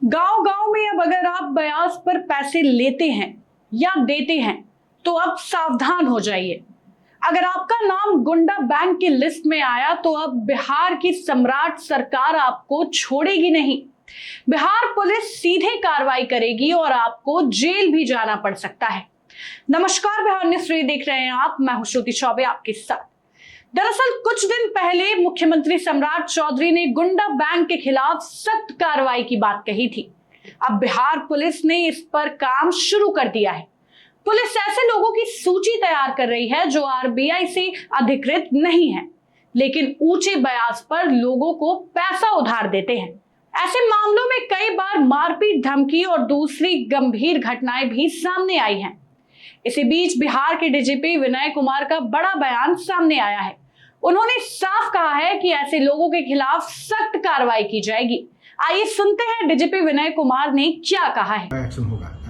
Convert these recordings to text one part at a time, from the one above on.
गांव गांव में अब अगर आप ब्याज पर पैसे लेते हैं या देते हैं तो अब सावधान हो जाइए। अगर आपका नाम गुंडा बैंक की लिस्ट में आया तो अब बिहार की सम्राट सरकार आपको छोड़ेगी नहीं। बिहार पुलिस सीधे कार्रवाई करेगी और आपको जेल भी जाना पड़ सकता है। नमस्कार, बिहार न्यूज़ देख रहे हैं आप। मैं हूं श्रुति चौबे आपके साथ। दरअसल कुछ दिन पहले मुख्यमंत्री सम्राट चौधरी ने गुंडा बैंक के खिलाफ सख्त कार्रवाई की बात कही थी। अब बिहार पुलिस ने इस पर काम शुरू कर दिया है। पुलिस ऐसे लोगों की सूची तैयार कर रही है जो आरबीआई से अधिकृत नहीं है, लेकिन ऊंचे ब्याज पर लोगों को पैसा उधार देते हैं। ऐसे मामलों में कई बार मारपीट, धमकी और दूसरी गंभीर घटनाएं भी सामने आई हैं। इसी बीच बिहार के डीजीपी विनय कुमार का बड़ा बयान सामने आया है। उन्होंने साफ कहा है कि ऐसे लोगों के खिलाफ सख्त कार्रवाई की जाएगी। आइए सुनते हैं डीजीपी विनय कुमार ने क्या कहा है।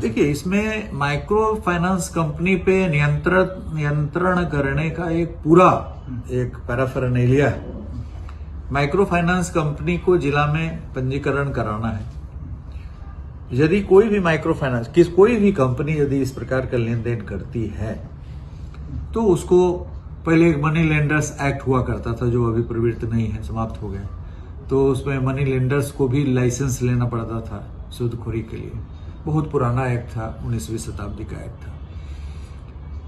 देखिए, इसमें माइक्रो फाइनेंस कंपनी पे नियंत्रण करने का एक पैराफेरनेलिया है। माइक्रो फाइनेंस कंपनी को जिला में पंजीकरण कराना है। यदि कोई भी माइक्रो फाइनेंस कोई भी कंपनी यदि इस प्रकार का लेन देन करती है तो उसको पहले एक मनी लेंडर्स एक्ट हुआ करता था, जो अभी प्रवृत्त नहीं है, समाप्त हो गया। तो उसमें मनी लेंडर्स को भी लाइसेंस लेना पड़ता था सूदखोरी के लिए। बहुत पुराना एक्ट था, 19वीं शताब्दी का एक्ट था।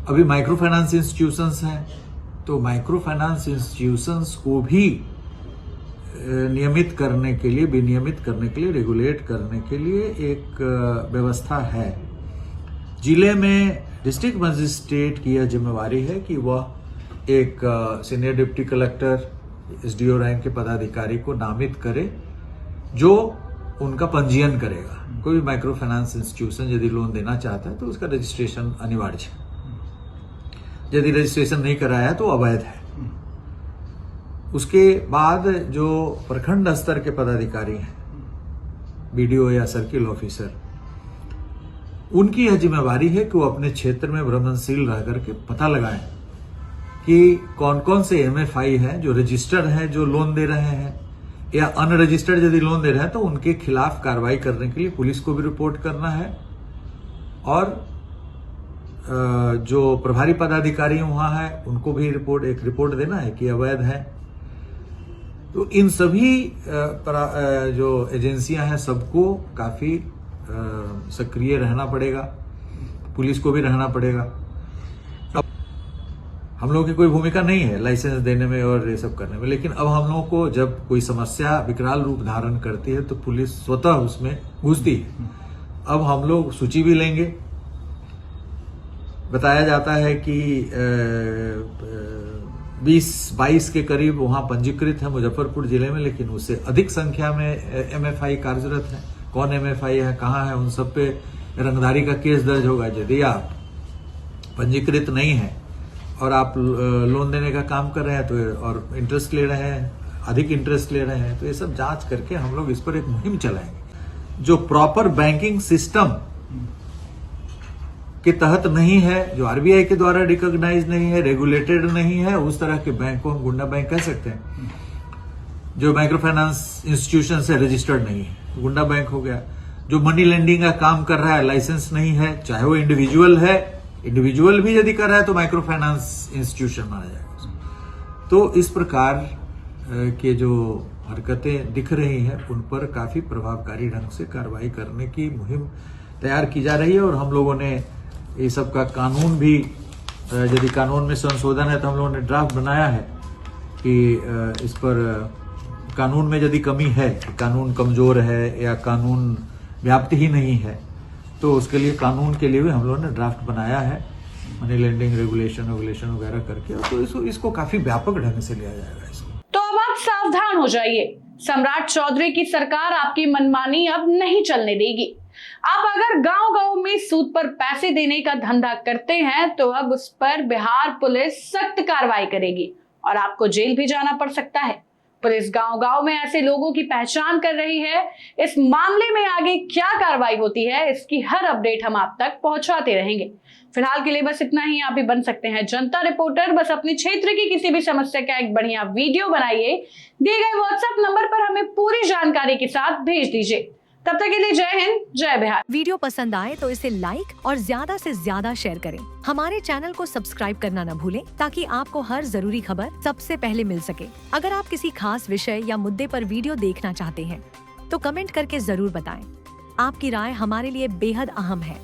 अभी माइक्रो फाइनेंस इंस्टीट्यूशंस हैं, तो माइक्रो फाइनेंस इंस्टीट्यूशंस को भी नियमित करने के लिए, विनियमित करने के लिए, रेगुलेट करने के लिए एक व्यवस्था है। जिले में डिस्ट्रिक्ट मजिस्ट्रेट की यह जिम्मेवारी है कि वह एक senior deputy collector, SDO rank के पदाधिकारी को नामित करे जो उनका पंजीयन करेगा। कोई भी माइक्रो फाइनेंस इंस्टीट्यूशन यदि लोन देना चाहता है तो उसका रजिस्ट्रेशन अनिवार्य है। यदि रजिस्ट्रेशन नहीं कराया तो अवैध है। उसके बाद जो प्रखंड स्तर के पदाधिकारी हैं, बीडीओ या सर्किल ऑफिसर, उनकी यह जिम्मेवारी है कि वो अपने क्षेत्र में भ्रमणशील रह करके पता लगाएं कि कौन कौन से एमएफआई हैं जो रजिस्टर्ड हैं, जो लोन दे रहे हैं, या अनरजिस्टर्ड यदि लोन दे रहे हैं तो उनके खिलाफ कार्रवाई करने के लिए पुलिस को भी रिपोर्ट करना है और जो प्रभारी पदाधिकारी वहां है उनको भी एक रिपोर्ट देना है कि अवैध है। तो इन सभी जो एजेंसियां हैं सबको काफी सक्रिय रहना पड़ेगा, पुलिस को भी रहना पड़ेगा। अब हम लोगों की कोई भूमिका नहीं है लाइसेंस देने में और ये सब करने में, लेकिन अब हम लोगों को जब कोई समस्या विकराल रूप धारण करती है तो पुलिस स्वतः उसमें घुसती है। अब हम लोग सूची भी लेंगे। बताया जाता है कि 20-22 के करीब वहां पंजीकृत है मुजफ्फरपुर जिले में, लेकिन उससे अधिक संख्या में एमएफआई कार्यरत है। कौन एमएफआई है, कहां है, उन सब पे रंगदारी का केस दर्ज होगा। यदि आप पंजीकृत नहीं है और आप लोन देने का काम कर रहे हैं तो और इंटरेस्ट ले रहे हैं, अधिक इंटरेस्ट ले रहे हैं, तो ये सब जांच करके हम लोग इस पर एक मुहिम चलाएंगे। जो प्रॉपर बैंकिंग सिस्टम के तहत नहीं है, जो आरबीआई के द्वारा रिकॉग्नाइज नहीं है, रेगुलेटेड नहीं है, उस तरह के बैंक को हम गुंडा बैंक कह सकते हैं। जो माइक्रो फाइनेंस इंस्टीट्यूशन से रजिस्टर्ड नहीं है, गुंडा बैंक हो गया। जो मनी लेंडिंग का काम कर रहा है, लाइसेंस नहीं है, चाहे वो इंडिविजुअल है, इंडिविजुअल भी यदि कर रहा है तो माइक्रो फाइनेंस इंस्टीट्यूशन माना जाएगा। तो इस प्रकार के जो हरकतें दिख रही हैं उन पर काफी प्रभावकारी ढंग से कार्रवाई करने की मुहिम तैयार की जा रही है। और हम लोगों ने ये सब का कानून भी, यदि कानून में संशोधन है तो हम लोगों ने ड्राफ्ट बनाया है कि इस पर कानून में यदि कमी है, कि कानून कमजोर है या कानून व्याप्त ही नहीं है, तो उसके लिए कानून के लिए भी हम लोगों ने ड्राफ्ट बनाया है, मनी लेंडिंग रेगुलेशन वगैरह करके। तो इसको काफी व्यापक ढंग से लिया जाएगा इसको। तो अब आप सावधान हो जाइए। सम्राट चौधरी की सरकार आपकी मनमानी अब नहीं चलने देगी। आप अगर गांव-गांव में सूद पर पैसे देने का धंधा करते हैं तो अब उस पर बिहार पुलिस सख्त कार्रवाई करेगी और आपको जेल भी जाना पड़ सकता है। पुलिस गांव-गांव में ऐसे लोगों की पहचान कर रही है। इस मामले में आगे क्या कार्रवाई होती है, इसकी हर अपडेट हम आप तक पहुंचाते रहेंगे। फिलहाल के लिए बस इतना ही। आप भी बन सकते हैं जनता रिपोर्टर। बस अपने क्षेत्र की किसी भी समस्या का एक बढ़िया वीडियो बनाइए, दिए गए व्हाट्सएप नंबर पर हमें पूरी जानकारी के साथ भेज दीजिए। तब तक के लिए जय हिंद, जय बिहार। वीडियो पसंद आए तो इसे लाइक और ज्यादा से ज्यादा शेयर करें। हमारे चैनल को सब्सक्राइब करना न भूलें ताकि आपको हर जरूरी खबर सबसे पहले मिल सके। अगर आप किसी खास विषय या मुद्दे पर वीडियो देखना चाहते हैं तो कमेंट करके जरूर बताएं। आपकी राय हमारे लिए बेहद अहम है।